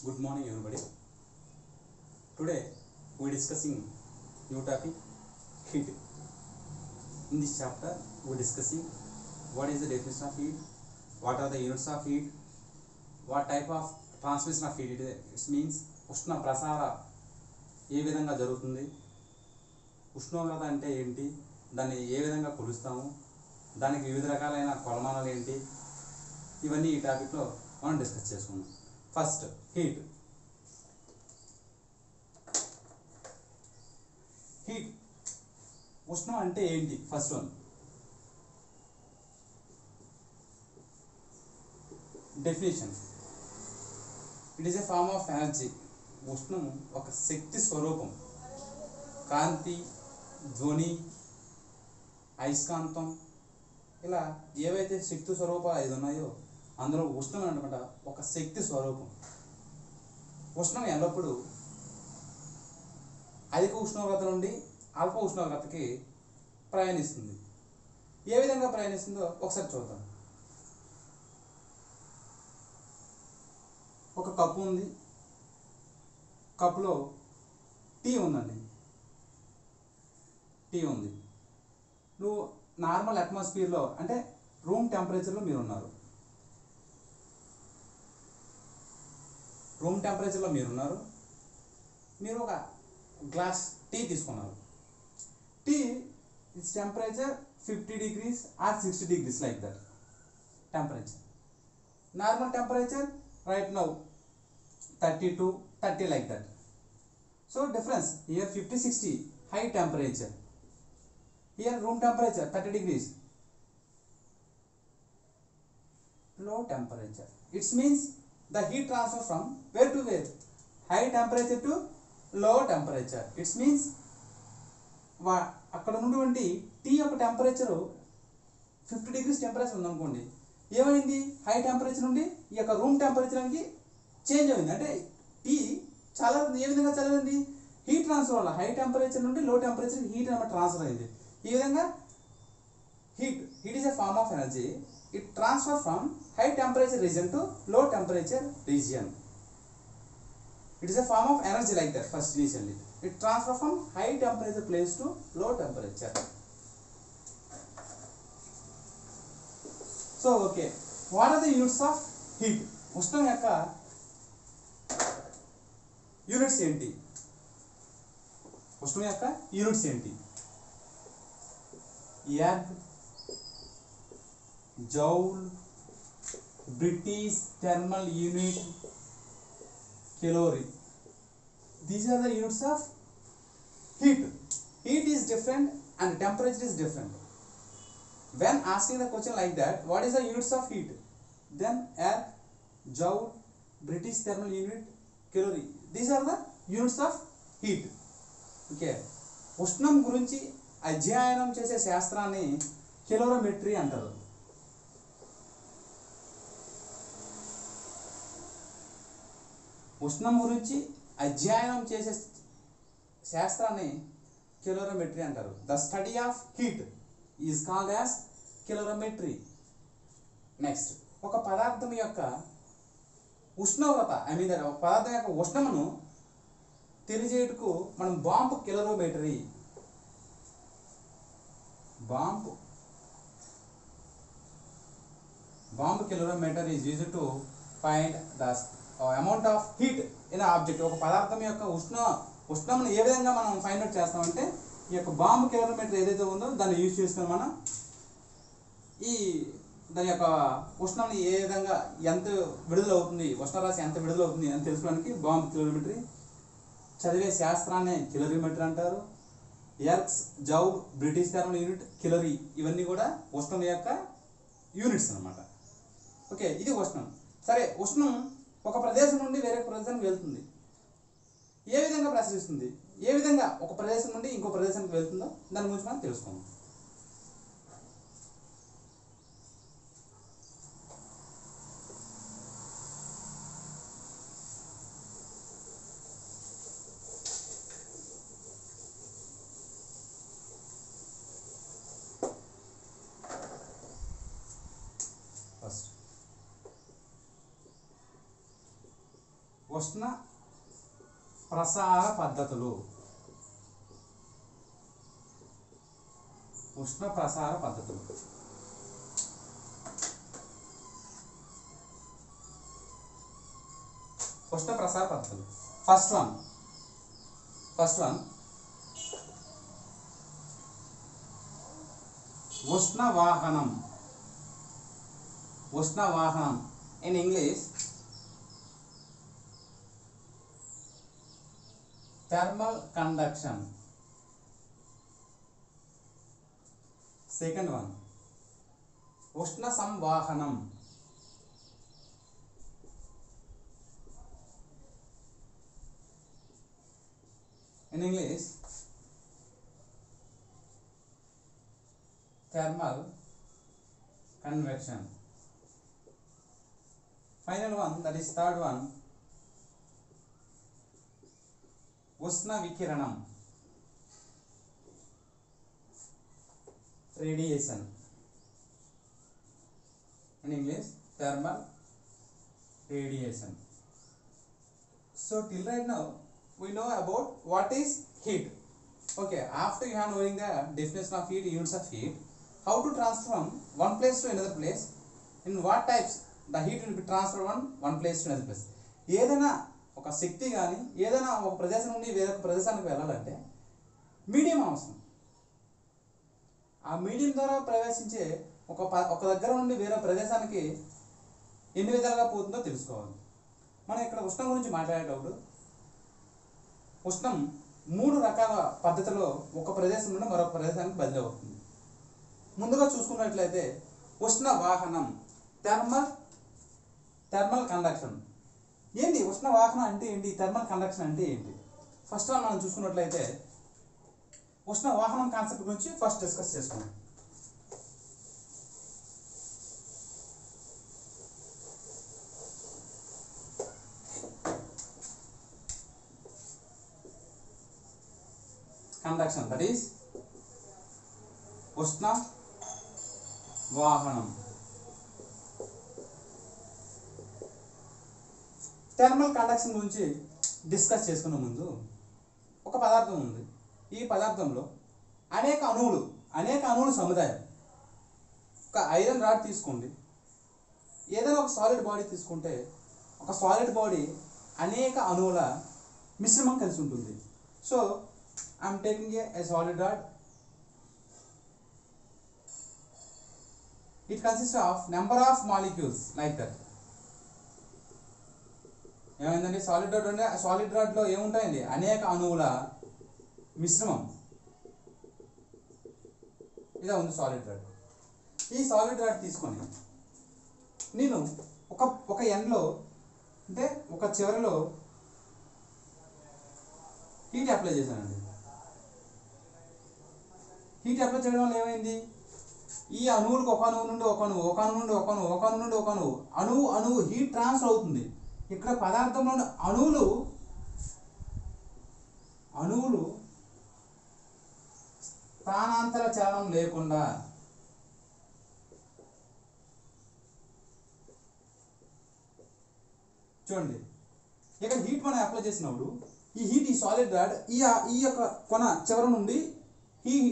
Good morning, everybody. Today we are discussing new topic, heat. In this chapter, we are discussing what is the definition of heat, what are the units of heat, what type of transmission of heat it means, ఉష్ణ ప్రసార ఏ విధంగా జరుగుతుంది, ఉష్ణోగ్రత అంటే ఏంటి, దాన్ని ఏ విధంగా కొలుస్తాము, దానికి వివిధ రకాలైన కొలమానాలు ఏంటి, ఇవన్నీ ఈ టాపిక్లో మనం డిస్కస్ చేసుకుందాం. First heat. హీట్ ఉష్ణం అంటే ఏంటి? First one definition. It is a form of energy. ఉష్ణం ఒక శక్తి స్వరూపం. కాంతి, ధ్వని, అయస్కాంతం ఇలా ఏవైతే శక్తి స్వరూపాలు ఐదు ఉన్నాయో అందులో ఉష్ణం అనమాట ఒక శక్తి స్వరూపం. ఉష్ణం ఎల్లప్పుడూ అధిక ఉష్ణోగ్రత నుండి అల్ప ఉష్ణోగ్రతకి ప్రయాణిస్తుంది. ఏ విధంగా ప్రయాణిస్తుందో ఒకసారి చూద్దాం. ఒక కప్పు ఉంది, కప్పులో టీ ఉందండి. టీ ఉంది. నువ్వు నార్మల్ అట్మాస్ఫియర్లో అంటే రూమ్ టెంపరేచర్లో మీరు ఉన్నారు. మీరు ఒక గ్లాస్ టీ తీసుకున్నారు. Tea it's temperature 50 degrees or 60 degrees like that temperature. Normal temperature right now 32, 30 like that. So difference here 50, 60 high temperature. Here room temperature 30 degrees low temperature. It means the heat transfer from where to where? High temperature to low temperature. It means అక్కడ ఉన్నటువంటి tea యొక్క temperature 50 degrees temperature ఉందనుకోండి. ఏమైంది? High temperature నుండి ఈ యొక్క room టెంపరేచర్కి change అయింది. అంటే టీ చాలా ఏ విధంగా చల్లైంది? హీట్ ట్రాన్స్ఫర్ వల్ల హై టెంపరేచర్ నుండి లో టెంపరేచర్ హీట్ అనమాట ట్రాన్స్ఫర్ అయింది. ఈ విధంగా heat is a form of energy. It transfer from high temperature region to low temperature region. It is a form of energy like that first initially. It transfer from high temperature place to low temperature. So okay, what are the units of heat? ఉష్ణం యొక్క units ఏంటి? ఉష్ణం యొక్క units ఏంటి? Erg, joule, British thermal unit, calorie. These are the units of heat. Heat is different and temperature is different. When asking the question like that, what is the units of heat? Then erg, joule, British thermal unit, calorie. These are the units of heat. Okay. ఉష్ణం గురించి అధ్యయనం చేసే శాస్త్రాన్ని calorimetry అంటారు. ఉష్ణం గురించి అధ్యయనం చేసే శాస్త్రాన్ని calorimetry అంటారు. The study of heat is called as calorimetry. Next, ఒక పదార్థం యొక్క ఉష్ణోగ్రత ఒక పదార్థం యొక్క ఉష్ణమును తెలియజేయటకు మనం bomb calorimetry is used to find the amount of heat in object. ఒక పదార్థం యొక్క ఉష్ణమును ఏ విధంగా మనం ఫైండ్ అవుట్ చేస్తామంటే ఈ యొక్క బాంబ్ కెలోరోమీటర్ ఏదైతే ఉందో దాన్ని యూజ్ చేసుకొని మనం దాని యొక్క ఉష్ణాన్ని ఏ విధంగా ఎంత విడుదల అవుతుంది, ఉష్ణరాశి ఎంత విడుదల అవుతుంది అని తెలుసుకోవడానికి బాంబ్ కెలోరోమెట్రీ. చదివే శాస్త్రాన్ని కెలోరీమెట్రీ అంటారు. Ergs, joule, British thermal unit, calorie ఇవన్నీ కూడా ఉష్ణం యొక్క యూనిట్స్ అన్నమాట. ఓకే, ఇది ఉష్ణం. సరే, ఉష్ణం ఒక ప్రదేశం నుండి వేరే ప్రదేశానికి వెళ్తుంది. ఏ విధంగా ప్రసరిస్తుంది, ఏ విధంగా ఒక ప్రదేశం నుండి ఇంకో ప్రదేశానికి వెళ్తుందో దాని గురించి మనం తెలుసుకుందాం. ఉష్ణ ప్రసార పద్ధతులు. ఉష్ణ ప్రసార పద్ధతులు. ఉష్ణ ప్రసార పద్ధతులు. ఫస్ట్ వన్ ఉష్ణవాహనం. ఉష్ణవాహనం in English thermal conduction. Second one ఉష్ణ సంవాహనం. In English thermal convection. Final one, that is third one, ఉష్ణ వికిరణం, radiation. In English thermal radiation. So till right now we know about what is heat. Okay, after you are knowing the definition of heat, units of heat, how to transfer from one place to another place, in what types the heat will be transferred from one place to another place. ఏదైనా ఒక శక్తి కానీ ఏదైనా ఒక ప్రదేశం నుండి వేరొక ప్రదేశానికి వెళ్ళాలంటే మీడియం అవసరం. ఆ మీడియం ద్వారా ప్రవేశించే ఒక దగ్గర నుండి వేరే ప్రదేశానికి ఎన్ని విధాలుగా పోతుందో తెలుసుకోవాలి. మనం ఇక్కడ ఉష్ణం గురించి మాట్లాడేటప్పుడు ఉష్ణం 3 రకాల పద్ధతిలో ఒక ప్రదేశం నుండి మరొక ప్రదేశానికి బదిలీ అవుతుంది. ముందుగా చూసుకున్నట్లయితే ఉష్ణ వాహనం, థర్మల్ కండక్షన్. ఏంటి ఉష్ణ వాహనం అంటే ఏంటి, థర్మల్ కండక్షన్ అంటే ఏంటి? ఫస్ట్ ఆల్ మనం చూసుకున్నట్లయితే ఉష్ణ వాహనం కాన్సెప్ట్ గురించి ఫస్ట్ డిస్కస్ చేసుకున్నాం. కండక్షన్, దట్ ఈస్ ఉష్ణ వాహనం. థర్మల్ కండక్షన్ గురించి డిస్కస్ చేసుకునే ముందు ఒక పదార్థం ఉంది. ఈ పదార్థంలో అనేక అణువులు సముదాయం. ఒక ఐరన్ రాడ్ తీసుకోండి, ఏదైనా ఒక సాలిడ్ బాడీ తీసుకుంటే ఒక సాలిడ్ బాడీ అనేక అణువుల మిశ్రమం కలిసి ఉంటుంది. So I'm taking a solid rod. It consists of number of molecules like that. ఏమైందండి, సాలిడ్ రాడ్ అంటే సాలిడ్ రాడ్ లో ఏముంటాయండి, అనేక అణువుల మిశ్రమం. ఇదే ఉంది సాలిడ్ రాడ్. ఈ సాలిడ్ రాడ్ తీసుకొని నేను ఒక ఎండ్లో అంటే ఒక చివరిలో హీట్ అప్లై చేశానండి. హీట్ అప్లై చేయడం వల్ల ఏమైంది, ఈ అణువులకు ఒక అణువు నుండి ఒక అణువు, ఒక అణువు నుండి ఒక అణువు, ఒక అణువు నుండి ఒక అణువు అణువు హీట్ ట్రాన్స్ఫర్ అవుతుంది. ఇక్కడ పదార్థంలో అణువులు స్థానాంతర చలనం లేకుండా చూడండి, ఇక్కడ హీట్ మనం అప్లై చేసినప్పుడు ఈ హీట్ ఈ సాలిడ్ రాడ్ ఈ యొక్క కొన చివరి నుండి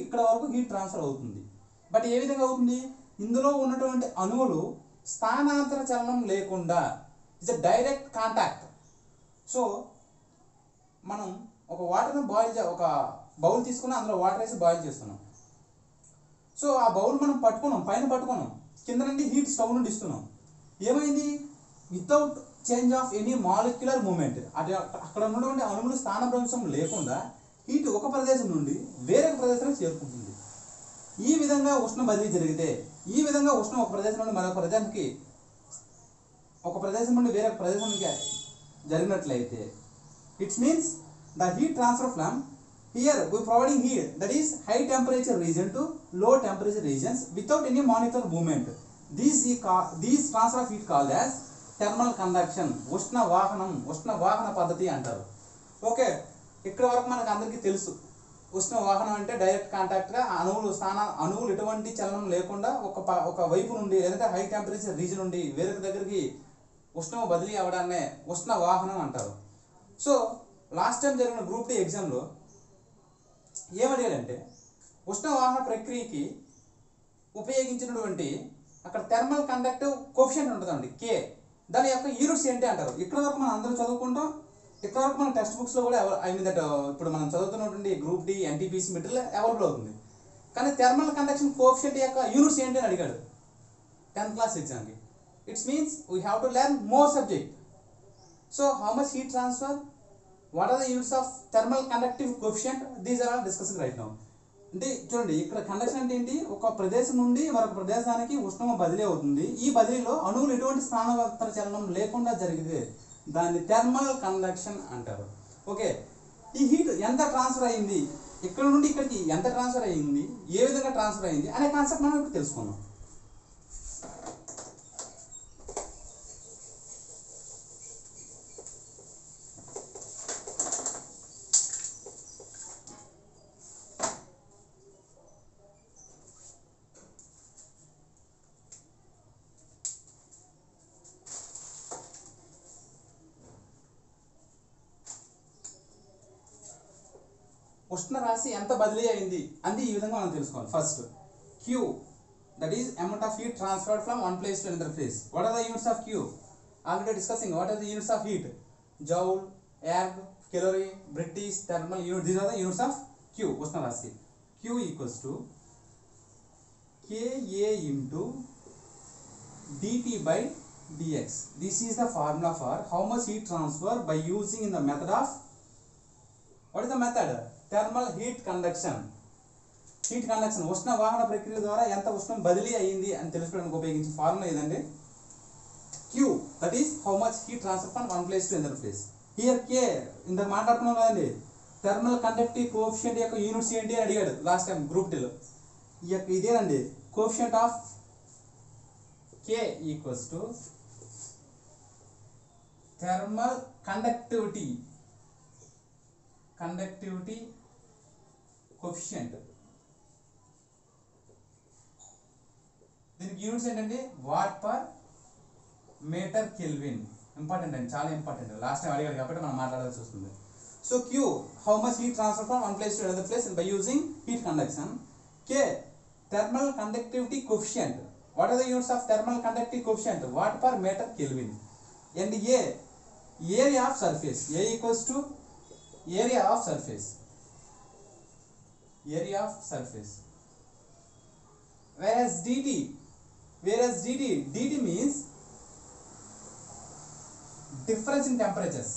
ఇక్కడ వరకు హీట్ ట్రాన్స్ఫర్ అవుతుంది. బట్ ఏ విధంగా అవుతుంది, ఇందులో ఉన్నటువంటి అణువులు స్థానాంతర చలనం లేకుండా, it's a direct contact. So మనం ఒక వాటర్ని ఒక బౌల్ తీసుకుని అందులో వాటర్ వేసి బాయిల్ చేస్తున్నాం. సో ఆ బౌల్ మనం పైన పట్టుకున్నాం, కింద నుండి హీట్ స్టవ్ నుండి ఇస్తున్నాం. ఏమైంది, without change of any molecular movement, అక్కడ ఉన్నటువంటి అణువులు స్థానభ్రంశం లేకుండా హీట్ ఒక ప్రదేశం నుండి వేరొక ప్రదేశానికి చేరుకుంటుంది. ఈ విధంగా ఉష్ణ బదిలీ జరిగితే, ఈ విధంగా ఉష్ణం ఒక ప్రదేశం నుండి మరొక ప్రదేశానికి, ఒక ప్రదేశం నుండి వేరొక ప్రదేశానికి జరిగినట్లయితే, it's means the heat transfer from here we providing heat, that is high temperature region to low temperature regions without any molecular movement. These transfer of heat called as thermal conduction. ఉష్ణ వాహన పద్ధతి అంటారు. Okay, ఇక్కడ వరకు మనకు అందరికీ తెలుసు. ఉష్ణ వాహనం అంటే డైరెక్ట్ కాంటాక్ట్గా అణువులు ఎటువంటి చలనం లేకుండా ఒక వైపు నుండి లేదంటే హై టెంపరేచర్ రీజన్ నుండి వేరొక దగ్గరికి ఉష్ణము బదిలీ అవడాన్నే ఉష్ణ వాహనం అంటారు. సో లాస్ట్ టైం జరిగిన గ్రూప్ డి ఎగ్జామ్లో ఏమడిగాడంటే ఉష్ణవాహన ప్రక్రియకి ఉపయోగించినటువంటి అక్కడ థర్మల్ కండక్టివ్ కోఎఫిషియంట్ ఉంటుందండి కే, దాని యొక్క యూనిట్స్ ఏంటి అంటారు. ఇక్కడ వరకు మనం అందరం చదువుకుంటాం, ఇక్కడ వరకు మన టెక్స్ట్ బుక్స్లో కూడా ఐ మీన్ దట్ ఇప్పుడు మనం చదువుతున్నటువంటి group D NTPC material available అవుతుంది. కానీ థర్మల్ కండక్షన్ కోఎఫిషియంట్ యొక్క యూనిట్స్ ఏంటి అని అడిగాడు 10th క్లాస్ ఎగ్జామ్కి. It's means we have to learn more subject. So how much heat transfer, what are the units of thermal conductive coefficient, these are all discussing right now. అంటే చూడండి ఇక్కడ conduction అంటే ఏంటి, ఒక ప్రదేశం నుండి మరొక ప్రదేశానికి ఉష్ణము బదిలీ అవుతుంది. ఈ బదిలీలో అణువులు ఎటువంటి స్థానవత్తర చలనం లేకుండా జరిగితే దాన్ని థర్మల్ కండక్షన్ అంటారు. ఓకే, ఈ హీట్ ఎంత ట్రాన్స్ఫర్ అయింది, ఇక్కడ నుండి ఇక్కడికి ఎంత ట్రాన్స్ఫర్ అయ్యింది, ఏ విధంగా ట్రాన్స్ఫర్ అయింది అనే కాన్సెప్ట్ మనం ఇప్పుడు తెలుసుకుందాం. ఉష్ణ రాశి ఎంత బదిలీ అయింది అంది ఈ విధంగా మనం తెలుసుకోవాలి. First Q, that is amount of heat transferred from one place to another place. What are the units of Q? Already discussing. What are the units of heat? Joule, erg, calorie, British, thermal unit. These are the units of Q, ఉష్ణ రాశి. Q equals to KA into dt by dx. This is the formula for how much heat transfer by using in the method of, what is the method? Thermal heat conduction. Heat conduction ఉష్ణ వాహన ప్రక్రియ ద్వారా ఎంత ఉష్ణం బదిలీ అయ్యింది అని తెలుసుకోవడానికి ఉపయోగించే ఫార్ములా ఏదండి Q, that is how much heat transfer from one place to another place. Here K ఇందాక మాట్లాడుతున్నాం కదండి, థర్మల్ కండక్టివ్ కోఎఫిషియంట్ యొక్క యూనిట్స్ ఏంటి అని అడిగాడు లాస్ట్ టైం గ్రూప్ డిలో. ఈ యొక్క ఇదేనండి coefficient of K equals to thermal conductivity coefficient. దీనికి యూనిట్స్ ఏంటంటే watt per metre kelvin. Important అండి, చాలా ఇంపార్టెంట్. లాస్ట్ టైం అడిగాడు కాబట్టి మనం మాట్లాడాల్సి వస్తుంది. So Q, how much heat transfer from one place to another place by using heat conduction. K, thermal conductivity coefficient. What are the units of thermal conductive coefficient? Watt per metre kelvin. And A, area of surface. A equals to area of surface. Whereas dt means difference in temperatures.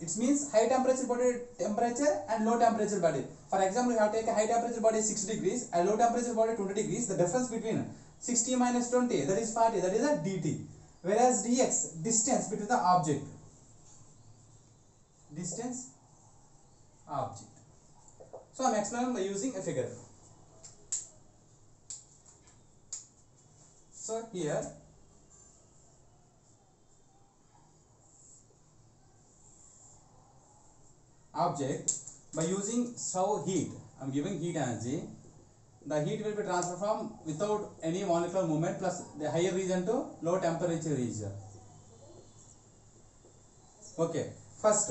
It means high temperature body temperature and low temperature body. For example, you have taken high temperature body 6 degrees and low temperature body 20 degrees. The difference between 60 minus 20, that is 40, that is a dt. Whereas dx, distance between the object. So I am explaining by using a figure. So here object, by using heat, I am giving heat energy. The heat will be transferred from without any molecular movement plus the higher region to low temperature region. Okay, first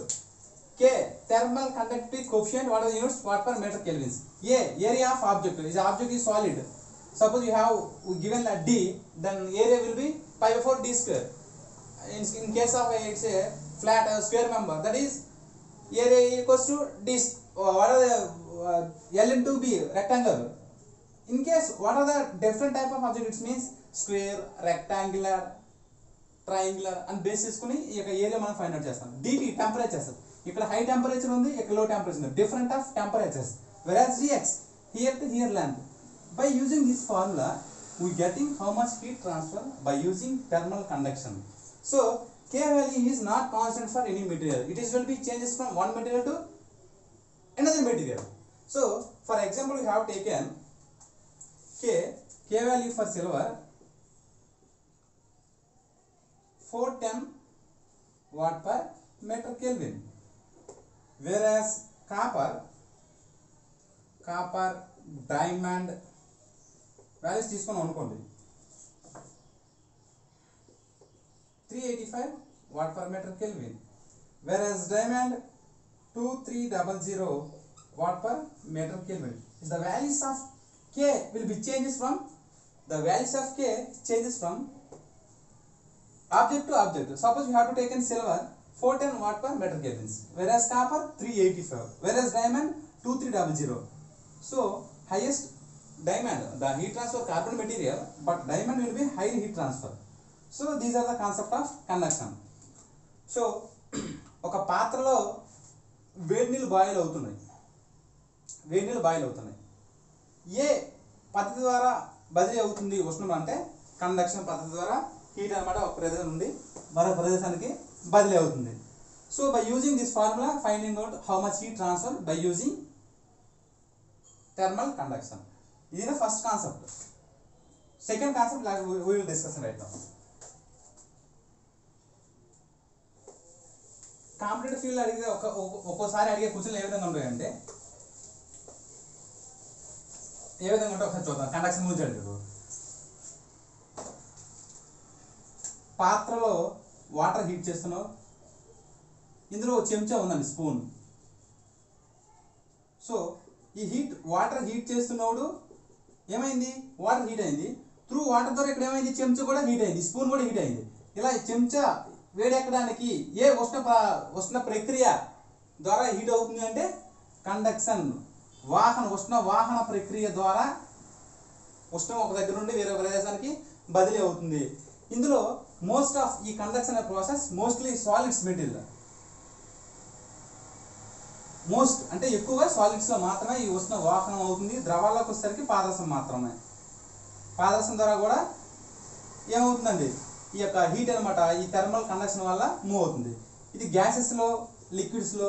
K, thermal conductivity coefficient. What are the units? Watt per meter kelvins. A, area of object. This object is solid. Suppose you have given a D, then area will be pi by 4 d square. In case of it's a flat square member, that is area equals to d. What are the L into B, rectangle. In case, what are the different type of object? It means square, rectangular, triangular and base చేసుకుని ఈ యొక్క area మనం find out చేస్తాం. dt temperatures, ఇక్కడ high temperature ఉంది, ఇక్కడ లో temperature ఉంది, different of temperatures. whereas dx, here to here length. By using this formula we getting how much heat transfer by using thermal conduction. So K value is not constant for any material. It is will be changes from one material to another material. So for example, we have taken K value for silver 410 watt per meter Kelvin, whereas copper, diamond, values తీసుకున్నాం అనుకోండి 385 watt per meter Kelvin, whereas diamond 2300 watt per meter Kelvin. The values of K will be changes from object to object. Suppose we have to take in silver 410 watt per meter Kelvin, whereas copper 385, whereas diamond 2300. So highest diamond, the heat transfer carbon material, but diamond will be high heat transfer. So these are the concept of conduction. So ఒక పాత్రలో వేడి నీళ్ళు boil అవుతున్నాయి, ఏ పద్ధతి ద్వారా బదిలీ అవుతుంది ఉష్ణం అంటే కండక్షన్ పద్ధతి ద్వారా హీట్ అన్నమాట ఒక ప్రదేశం నుండి మరొక ప్రదేశానికి బదిలీ అవుతుంది. So by using this formula finding out how much heat transfer by using thermal conduction. ఇది the first concept. Second concept we will discuss right now. Competitive field అడిగితే ఒక్కోసారి అడిగే క్వశ్చన్లు ఏ విధంగా ఉంటాయంటే ఒకసారి చూద్దాం. కండక్షన్ గురించి అడిగారు. పాత్రలో వాటర్ హీట్ చేస్తున్నావు, ఇందులో చెంచా ఉందండి, స్పూన్. సో ఈ వాటర్ హీట్ చేస్తున్నప్పుడు ఏమైంది, వాటర్ హీట్ అయింది. త్రూ వాటర్ ద్వారా ఇక్కడ ఏమైంది, చెంచా కూడా హీట్ అయింది, స్పూన్ కూడా హీట్ అయింది. ఇలా చెంచా వేడెక్కడానికి ఏ ఉష్ణ ప్రక్రియ ద్వారా హీట్ అవుతుంది అంటే కండక్షన్, ఉష్ణ వాహన ప్రక్రియ ద్వారా ఉష్ణం ఒక దగ్గర నుండి వేరే ప్రదేశానికి బదిలీ అవుతుంది. ఇందులో మోస్ట్ ఆఫ్ ఈ conduction process mostly solids material, most అంటే ఎక్కువగా సాలిడ్స్లో మాత్రమే ఈ ఉష్ణ వాహనం అవుతుంది. ద్రవాల్లోకి వచ్చేసరికి పాదరసం మాత్రమే. పాదరసం ద్వారా కూడా ఏమవుతుందండి, ఈ యొక్క హీట్ అనమాట ఈ థర్మల్ కండక్షన్ వల్ల మూవ్ అవుతుంది. ఇది గ్యాసెస్లో, లిక్విడ్స్లో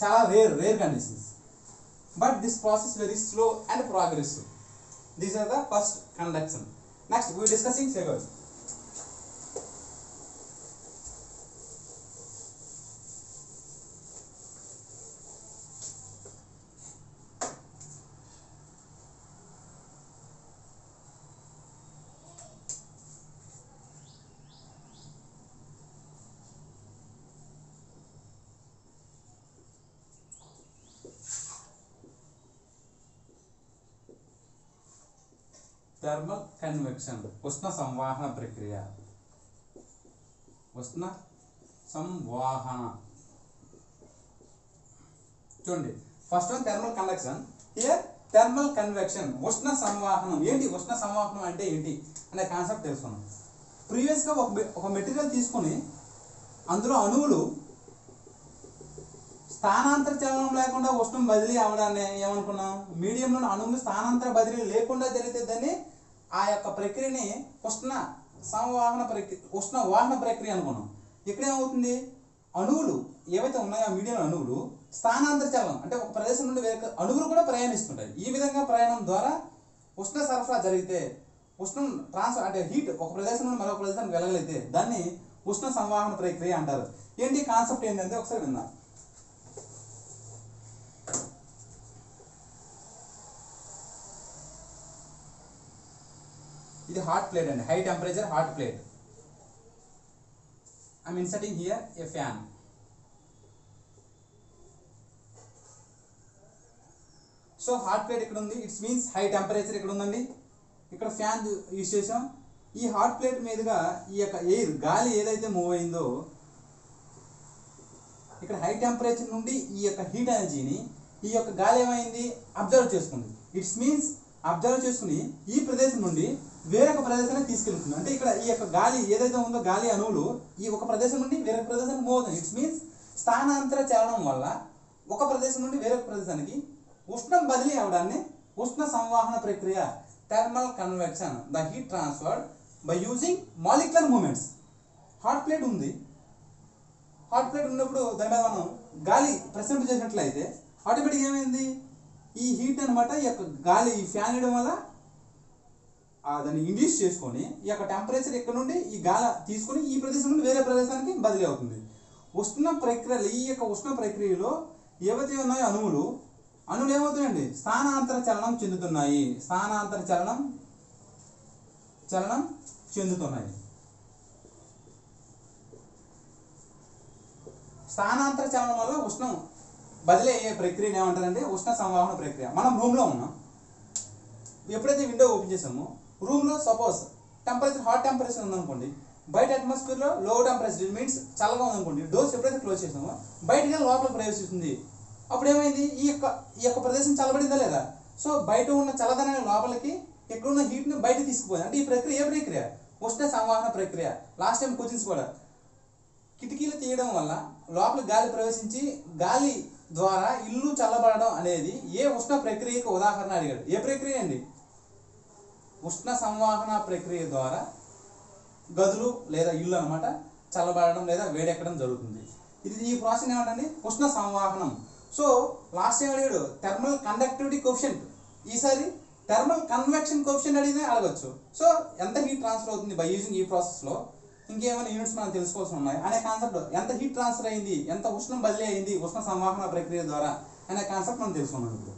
చాలా rare conditions. But this process very slow and progressive. These are the first conduction. Next we discussing second. Thermal convection, ఉష్ణ సంవాహన ప్రక్రియ. చూడండి, first one thermal conduction, here thermal convection, ఉష్ణ సంవాహనం. ఏంటి ఉష్ణ సంవాహనం అంటే ఏంటి అనే కాన్సెప్ట్ తెలుసుకున్నాం. ప్రీవియస్గా ఒక మెటీరియల్ తీసుకొని అందులో అణువులు స్థానాంతర చలనం లేకుండా ఉష్ణం బదిలీ అవడాన్ని ఏమనుకున్నాం, మీడియంలో అణువులు స్థానాంతర బదిలీ లేకుండా జరిగితే దాన్ని ఆ యొక్క ప్రక్రియని ఉష్ణ వాహన ప్రక్రియ అనుకున్నాం. ఇక్కడ ఏమవుతుంది, అణువులు ఏవైతే ఉన్నాయో ఆ మీడియంలో అణువులు స్థానాంతర చలనం అంటే ఒక ప్రదేశం నుండి వేరే అణువులు కూడా ప్రయాణిస్తుంటాయి. ఈ విధంగా ప్రయాణం ద్వారా ఉష్ణ సరఫరా జరిగితే, ఉష్ణం ట్రాన్స్ఫర్ అంటే హీట్ ఒక ప్రదేశం నుండి మరొక ప్రదేశానికి వెళ్ళగలిగితే దాన్ని ఉష్ణ సంవాహన ప్రక్రియ అంటారు. ఏంటి కాన్సెప్ట్ ఏంటంటే ఒకసారి విన్నాం. ఇది హాట్ ప్లేట్ అండి, high temperature hot plate. I'm inserting here A fan. So hot plate ఇక్కడ ఉంది, ఇట్స్ మీన్స్ హై టెంపరేచర్ ఇక్కడ ఉందండి. ఇక్కడ ఫ్యాన్ యూజ్ చేసాం. ఈ హాట్ ప్లేట్ మీదుగా ఈ యొక్క ఎయిర్ గాలి ఏదైతే మూవ్ అయిందో ఇక్కడ హై టెంపరేచర్ నుండి ఈ యొక్క హీట్ ఎనర్జీని ఈ యొక్క గాలి ఏమైంది, అబ్జర్వ్ చేసుకుంది. ఇట్స్ మీన్స్ అబ్జర్వ్ చేసుకుని ఈ ప్రదేశం నుండి వేరొక ప్రదేశానికి తీసుకెళ్తుంది. అంటే ఇక్కడ ఈ యొక్క గాలి ఏదైతే ఉందో గాలి అణువులు ఈ ఒక ప్రదేశం నుండి వేరొక ప్రదేశానికి మూవ్ అవుతుంది. ఇట్స్ మీన్స్ స్థానాంతర చలనం వల్ల ఒక ప్రదేశం నుండి వేరొక ప్రదేశానికి ఉష్ణం బదిలీ అవడాన్ని ఉష్ణ సంవాహన ప్రక్రియ, thermal convection, the heat transferred by using molecular movements. Hot plate ఉంది, హాట్ ప్లేట్ ఉన్నప్పుడు దాని మీద మనం గాలి ప్రసరింప చేసినట్లయితే ఆటోమేటిక్ ఏమైంది, ఈ హీట్ అనమాట ఈ యొక్క గాలి ఈ ఫ్యాన్ వేయడం వల్ల దాన్ని ఇండ్యూస్ చేసుకొని ఈ యొక్క టెంపరేచర్ ఇక్కడ నుండి ఈ గాలి తీసుకొని ఈ ప్రదేశం నుండి వేరే ప్రదేశానికి బదిలీ అవుతుంది. ఉష్ణ ప్రక్రియలు, ఈ యొక్క ఉష్ణ ప్రక్రియలో ఏవైతే ఉన్నాయో అణువులు ఏమవుతాయండి, స్థానాంతర చలనం చెందుతున్నాయి. స్థానాంతర చలనం చలనం చెందుతున్నాయి. స్థానాంతర చలనం వల్ల ఉష్ణం బదిలీ అయ్యే ప్రక్రియను ఏమంటారంటే ఉష్ణ సంవాహన ప్రక్రియ. మనం రూమ్లో ఉన్నాం, ఎప్పుడైతే విండో ఓపెన్ చేసామో రూమ్లో సపోజ్ టెంపరేచర్ హాట్ టెంపరేచర్ ఉందనుకోండి, బయట అట్మాస్ఫియర్లో లో టెంపరేచర్ మీన్స్ చల్లగా ఉందనుకోండి, డోర్స్ ఎప్పుడైతే క్లోజ్ చేసామో బయటకి వెళ్ళి లోపలికి ప్రవేశిస్తుంది. అప్పుడు ఏమైంది, ఈ యొక్క ప్రదేశం చల్లబడిందా లేదా? సో బయట ఉన్న చల్లదనాన్ని లోపలికి, ఇక్కడ ఉన్న హీట్ని బయట తీసుకుపోయింది. అంటే ఈ ప్రక్రియ ఏ ప్రక్రియ? ఉష్ణ సంవాహన ప్రక్రియ. లాస్ట్ టైం క్వశ్చన్స్ కూడా కిటికీలు తీయడం వల్ల లోపల గాలి ప్రవేశించి గాలి ద్వారా ఇల్లు చల్లబడడం అనేది ఏ ఉష్ణ ప్రక్రియకు ఉదాహరణ అడిగాడు. ఏ ప్రక్రియ అండి? ఉష్ణ సంవాహన ప్రక్రియ ద్వారా గదులు లేదా ఇల్లు అనమాట చల్లబడడం లేదా వేడెక్కడం జరుగుతుంది. ఈ ప్రాసెస్ ఏమంటండి? ఉష్ణ సంవాహనం. సో లాస్ట్ టైం అడిగాడు థర్మల్ కండక్టివిటీ కోఎఫిషియంట్, ఈసారి థర్మల్ కన్వెక్షన్ కోఎఫిషియంట్ అడిగితే అడగచ్చు. సో ఎంత హీట్ ట్రాన్స్ఫర్ అవుతుంది బై యూజింగ్ ఈ ప్రాసెస్లో, ఇంకేమైనా యూనిట్స్ మనం తెలుసుకోవాల్సి ఉన్నాయి అనే కాన్సెప్ట్, ఎంత హీట్ ట్రాన్స్ఫర్ అయింది, ఎంత ఉష్ణం బదిలీ అయింది ఉష్ణ సంవాహన ప్రక్రియ ద్వారా అనే కాన్సెప్ట్ మనం తెలుసుకున్నాం. ఇప్పుడు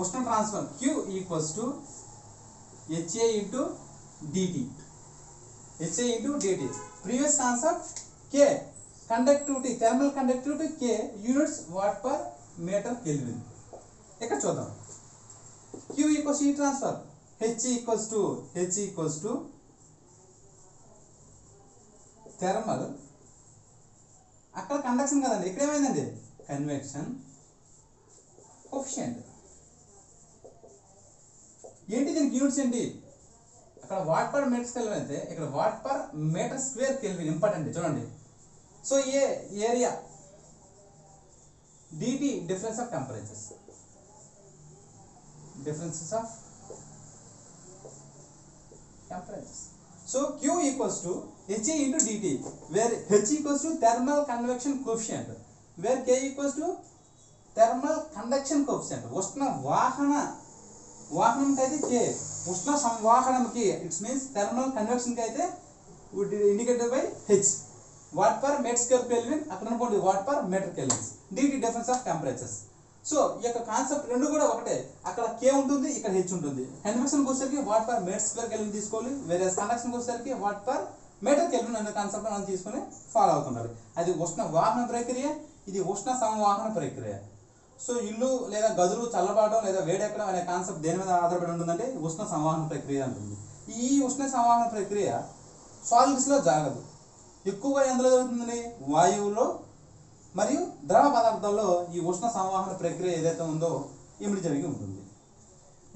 ఉష్ణ transfer Q equals to HA into DT. HA into DT. Previous concept K conductivity, thermal conductivity K units watt per metre kelvin. ఇక్కడ చూద్దాం. Q equals heat transfer, H equals to thermal, అక్కడ conduction కదండి, ఇక్కడ ఏమైందండి convection coefficient. ఏంటి దీనికి units ఏంటి? అక్కడ వాట్ పర్ మీటర్ కెల్విన్ అయితే ఇక్కడ watt per metre square kelvin. Important చూడండి. So a area DT difference of temperatures, differences of temperatures. So Q equals to HA into DT, where H equals to thermal convection coefficient, where K equals to thermal conduction coefficient. ఉష్ణ వాహనం అయితే K, ఉష్ణ సంవాహనంకి it's means thermal convection కి అయితే indicated by H, watt per metre square kelvin, అక్కడ అనుకోండి watt per metre kelvin. DT difference of temperatures. So ఈ యొక్క కాన్సెప్ట్ రెండు కూడా ఒకటే, అక్కడ K ఉంటుంది, ఇక్కడ H ఉంటుంది. కన్వెక్షన్కి వచ్చేసరికి watt per metre square kelvin తీసుకోవాలి, వేరే కండక్షన్కి వచ్చేసరికి వాట్ పర్ మీటర్ కెల్విన్ అనే కాన్సెప్ట్ మనం తీసుకుని ఫాలో అవుతుండాలి. అది ఉష్ణ వాహన ప్రక్రియ, ఇది ఉష్ణ సంవాహన ప్రక్రియ. సో ఇల్లు లేదా గదులు చల్లబడడం లేదా వేడెక్కడం అనే కాన్సెప్ట్ దేని మీద ఆధారపడి ఉంటుందంటే ఉష్ణ సంవాహన ప్రక్రియ ఉంటుంది. ఈ ఉష్ణ సంవాహన ప్రక్రియ సాలిడ్స్లో జరగదు, ఎక్కువగా ఎందులో జరుగుతుంది? వాయువులో మరియు ద్రవ పదార్థాల్లో ఈ ఉష్ణ సంవాహన ప్రక్రియ ఏదైతే ఉందో ఇమిడి జరిగి ఉంటుంది.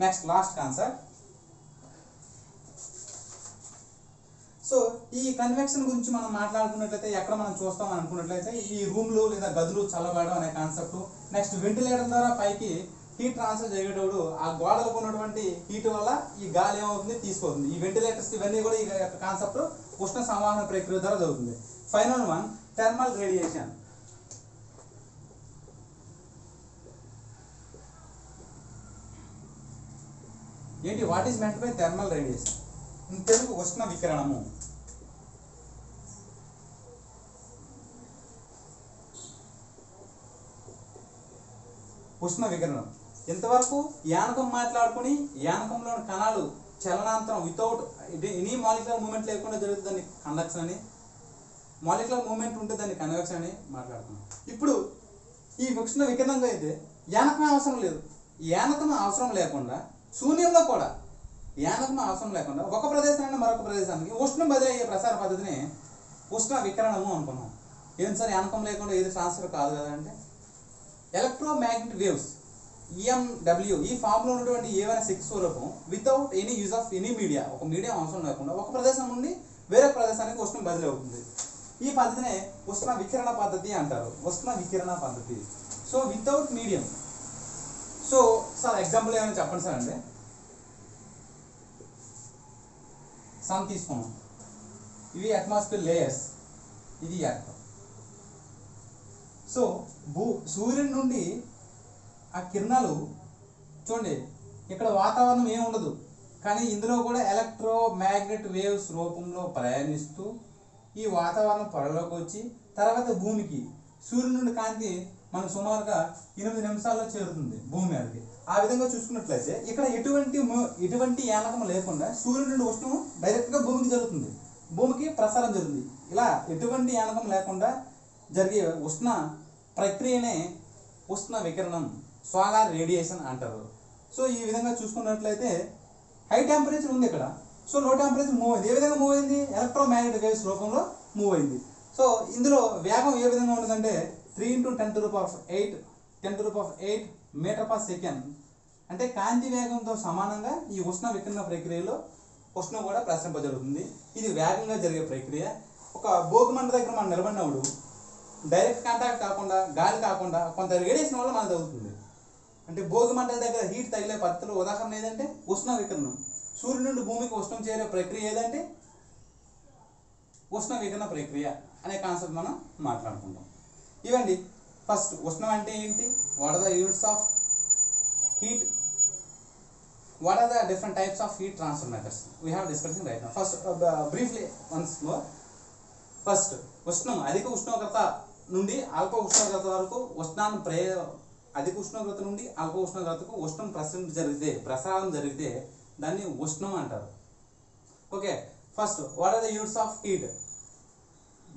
Next last concept. సో ఈ కన్వెక్షన్ గురించి మనం మాట్లాడుకున్నట్లయితే ఎక్కడ మనం చూస్తాం అనుకున్నట్లయితే ఈ రూమ్లు లేదా గదులు చల్లబడడం అనే కాన్సెప్ట్. నెక్స్ట్ వెంటిలేటర్ ద్వారా పైకి హీట్ ట్రాన్స్ఫర్ జరిగేటప్పుడు ఆ గోడలకు ఉన్నటువంటి హీట్ వల్ల ఈ గాలి ఏమవుతుంది తీసుకుంటుంది. ఈ వెంటిలేటర్స్ ఇవన్నీ కూడా ఈ యొక్క కాన్సెప్ట్ ఉష్ణ సంవాహన ప్రక్రియ ద్వారా జరుగుతుంది. Final one thermal radiation. ఏంటి what is meant by thermal radiation? In Telugu ఉష్ణ వికిరణము. ఉష్ణ వికిరణం ఇంతవరకు యానకం మాట్లాడుకుని యానకంలోని కణాలు చలనాంతరం వితౌట్ ఎనీ మాలిక్యులర్ మూమెంట్ లేకుండా జరుగుతుంది, దాన్ని కండక్షన్ అని. మాలిక్యులర్ మూమెంట్ ఉంటే దాన్ని కన్వెక్షన్ అని మాట్లాడుకున్నాం. ఇప్పుడు ఈ ఉష్ణ వికిరణంగా అయితే యానకం అవసరం లేదు. యానకం అవసరం లేకుండా శూన్యంలో కూడా యానకం అవసరం లేకుండా ఒక ప్రదేశాన్ని మరొక ప్రదేశానికి ఉష్ణం బదిలీ అయ్యే ప్రసార పద్ధతిని ఉష్ణ వికిరణము అనుకున్నాం. ఏం సార్ యానకం లేకుండా ఏది ట్రాన్స్ఫర్ కాదు కదా అంటే, ఎలక్ట్రోమాగ్నెటిక్ వేవ్స్ EMW ఈ ఫామ్లో ఉన్నటువంటి ఏవైనా శక్తి స్వరూపం without any use of any media, ఒక మీడియం అవసరం లేకుండా ఒక ప్రదేశం నుండి వేరే ప్రదేశానికి ఉష్ణం బదిలీ అవుతుంది. ఈ పద్ధతినే ఉష్ణ వికిరణ పద్ధతి అంటారు. ఉష్ణ వికిరణ పద్ధతి. So without medium. So sir example ఏమైనా చెప్పండి సార్ అంటే, సన్ తీసుకున్నాం, ఇవి అట్మాస్ఫియర్ లేయర్స్, ఇది ఎర్త్. సో సూర్యుడి నుండి ఆ కిరణాలు చూడండి, ఇక్కడ వాతావరణం ఏమి ఉండదు, కానీ ఇందులో కూడా ఎలక్ట్రోమాగ్నెట్ వేవ్స్ రూపంలో ప్రయాణిస్తూ ఈ వాతావరణం పొరలోకి వచ్చి తర్వాత భూమికి సూర్యుడి నుండి కాంతి మనకు సుమారుగా 8 నిమిషాల్లో చేరుతుంది భూమి మీదకి. ఆ విధంగా చూసుకున్నట్లయితే ఇక్కడ ఎటువంటి యానకం లేకుండా సూర్యుడి నుండి ఉష్ణం డైరెక్ట్గా భూమికి జరుగుతుంది, భూమికి ప్రసారం జరుగుతుంది. ఇలా ఎటువంటి యానకం లేకుండా జరిగే ఉష్ణ ప్రక్రియనే ఉష్ణ వికిరణం, సోలార్ రేడియేషన్ అంటారు. సో ఈ విధంగా చూసుకున్నట్లయితే హై టెంపరేచర్ ఉంది ఇక్కడ, సో లో టెంపరేచర్ మూవ్ అయింది. ఏ విధంగా మూవ్ అయింది? ఎలక్ట్రోమాగ్నెటిక్ వేవ్స్ రూపంలో మూవ్ అయింది. సో ఇందులో వేగం ఏ విధంగా ఉంటుందంటే 3 × 10⁸ మీటర్ పర్ సెకండ్, అంటే కాంతి వేగంతో సమానంగా ఈ ఉష్ణ వికిరణ ప్రక్రియలో ఉష్ణం కూడా ప్రసరింపజరుగుతుంది. ఇది వేగంగా జరిగే ప్రక్రియ. ఒక భోగి మంట దగ్గర మనం నిలబడినప్పుడు డైరెక్ట్ కాంటాక్ట్ కాకుండా, గాలి కాకుండా కొంత రేడియేషన్ వల్ల మనకు తగ్గుతుంది. అంటే భోగి మంటల దగ్గర హీట్ తగిలే పద్ధతిలో ఉదాహరణ ఏదంటే ఉష్ణ వికిరణం. సూర్యుడి నుండి భూమికి ఉష్ణం చేరే ప్రక్రియ ఏదంటే ఉష్ణ వికిరణ ప్రక్రియ అనే కాన్సెప్ట్ మనం మాట్లాడుకుంటాం. ఇవండి ఫస్ట్ ఉష్ణం అంటే ఏంటి, what are the units of heat, what are the different types of heat transfer methods we have discussing right now. First briefly once more, first ఉష్ణం అధిక ఉష్ణోగ్రత నుండి అల్ప ఉష్ణోగ్రత వరకు ఉష్ణాన్ని అధిక ఉష్ణోగ్రత నుండి అల్ప ఉష్ణోగ్రతకు ఉష్ణం ప్రసారం జరిగితే దాన్ని ఉష్ణం అంటారు. Okay, first what are the units of heat?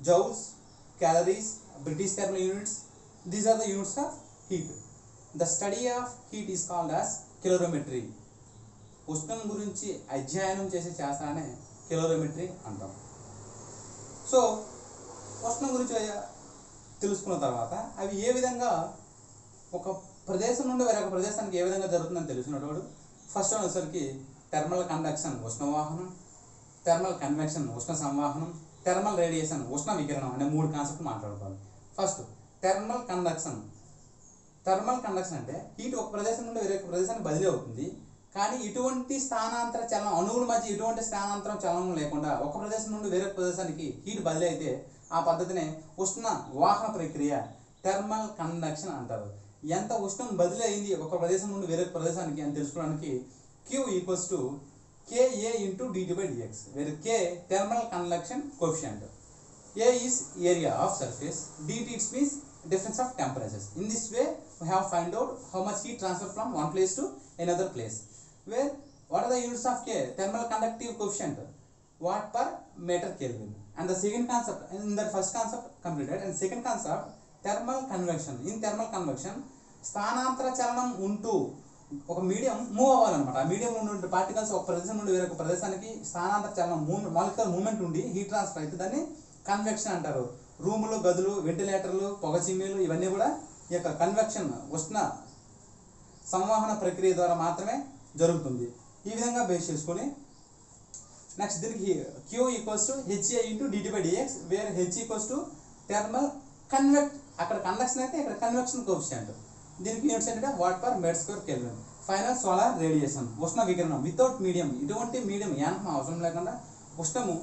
Joules, calories, British thermal units, these are the units of heat. The study of heat is called as calorimetry. ఉష్ణం గురించి అధ్యయనం చేసే శాస్త్రాన్ని కెలోరోమెట్రీ అంటాం. సో ఉష్ణం గురించి తెలుసుకున్న తర్వాత అవి ఏ విధంగా ఒక ప్రదేశం నుండి వేరొక ప్రదేశానికి ఏ విధంగా జరుగుతుందని తెలిసినప్పుడు ఫస్ట్ వచ్చేసరికి థర్మల్ కండక్షన్ ఉష్ణవాహనం, థర్మల్ కన్వెక్షన్ ఉష్ణ సంవాహనం, థర్మల్ రేడియేషన్ ఉష్ణ వికిరణం అనే 3 కాన్సెప్ట్ మాట్లాడుకోవాలి. First thermal conduction. Thermal conduction అంటే హీట్ ఒక ప్రదేశం నుండి వేరే ప్రదేశానికి బదిలీ అవుతుంది, కానీ ఇటువంటి స్థానాంతర చలనం, అణువుల మధ్య ఇటువంటి స్థానాంతరం చలనం లేకుండా ఒక ప్రదేశం నుండి వేరే ప్రదేశానికి హీట్ బదిలీ అయితే ఆ పద్ధతినే ఉష్ణ వాహన ప్రక్రియ, థర్మల్ కండక్షన్ అంటారు. ఎంత ఉష్ణం బదిలీ అయింది ఒక ప్రదేశం నుండి వేరే ప్రదేశానికి అని తెలుసుకోవడానికి Q = KA × dT/dx, where K thermal conduction coefficient, A is area of surface, dT means difference of temperatures. In this way we have find out how much heat transfer from one place to another place. Where what are the units of K? Thermal conductive coefficient, watt per meter Kelvin. And the second concept, in the first concept completed, and second concept thermal convection. In thermal convection స్థానాంతర చలనం ఉంటూ ఒక medium move అవ్వాలన్నమాట. ఆ మీడియంలో ఉన్న particles ఒక ప్రదేశం నుండి వేరొక ప్రదేశానికి స్థానాంతర చలనం మాలిక్యులర్ మూవ్మెంట్ ఉండి హీట్ ట్రాన్స్ఫర్ అయితే దాన్ని కన్వెక్షన్ అంటారు. రూములు, గదులు, వెంటిలేటర్లు, పొగ చిమ్నీలు ఇవన్నీ కూడా ఈ యొక్క కన్వెక్షన్ ఉష్ణ సంవాహన ప్రక్రియ ద్వారా మాత్రమే జరుగుతుంది. ఈ విధంగా బేస్ చేసుకొని నెక్స్ట్ దీనికి Q = HA × dT/dx, where H = thermal convect, అక్కడ కండక్షన్ అయితే ఇక్కడ కన్వెక్షన్ కోఎఫిషియంట్. దీనికి యూనిట్స్ ఏంటంటే watt per metre kelvin. Final solar radiation ఉష్ణ వికిరణం వితౌట్ మీడియం, ఇటువంటి మీడియం యానకం అవసరం లేకుండా ఉష్ణము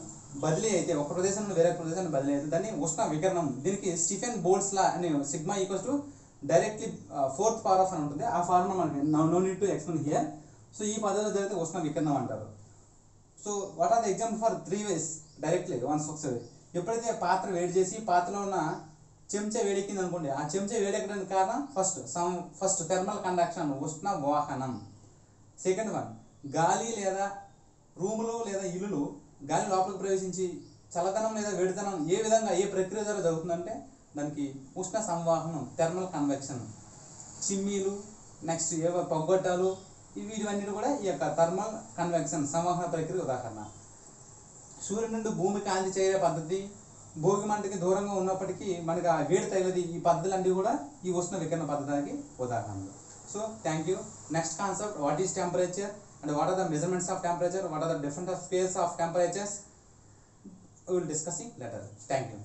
బదిలీ అయితే ఒక ప్రదేశం నుండి వేరే ప్రదేశానికి బదిలీ అయితే దాన్ని ఉష్ణ వికిరణం. దీనికి స్టీఫెన్ బోల్ట్స్ లా అనే sigma = directly 4th power of అని ఉంటుంది. ఆ ఫార్ములా మనకి no need to explain here. So ఈ పద్ధతిలో జరిగితే ఉష్ణ వికిరణం అంటారు. So what are the example for 3 ways directly once ఒకసారి. ఎప్పుడైతే పాత్ర వేడి చేసి పాత్రలో ఉన్న చెంచా వేడెక్కింది అనుకోండి, ఆ చెంచా వేడెక్కడానికి కారణం ఫస్ట్ థర్మల్ కండక్షన్ ఉష్ణ వాహనం. సెకండ్ వన్ గాలి లేదా రూములు లేదా ఇల్లులు గాలి లోపలికి ప్రవేశించి చల్లదనం లేదా వేడితనం ఏ విధంగా ఏ ప్రక్రియ ద్వారా జరుగుతుందంటే దానికి ఉష్ణ సంవాహనం థర్మల్ కన్వెక్షన్. చిమ్మీలు, నెక్స్ట్ ఏవో పొగ్గొట్టాలు, ఇవన్నీ కూడా ఈ యొక్క థర్మల్ కన్వెక్షన్ సంవాహన ప్రక్రియ ఉదాహరణ. సూర్యుడి నుండి భూమి కాంతి చేరే పద్ధతి, భోగి మంటకి దూరంగా ఉన్నప్పటికీ మనకి ఆ వేడి తగిలది, ఈ పద్ధతులన్నీ కూడా ఈ ఉష్ణ వికిరణ పద్ధతికి ఉదాహరణలు. So thank you. Next concept what is temperature and what are the measurements of temperature, what are the different scales of temperatures, we will discussing later. Thank you.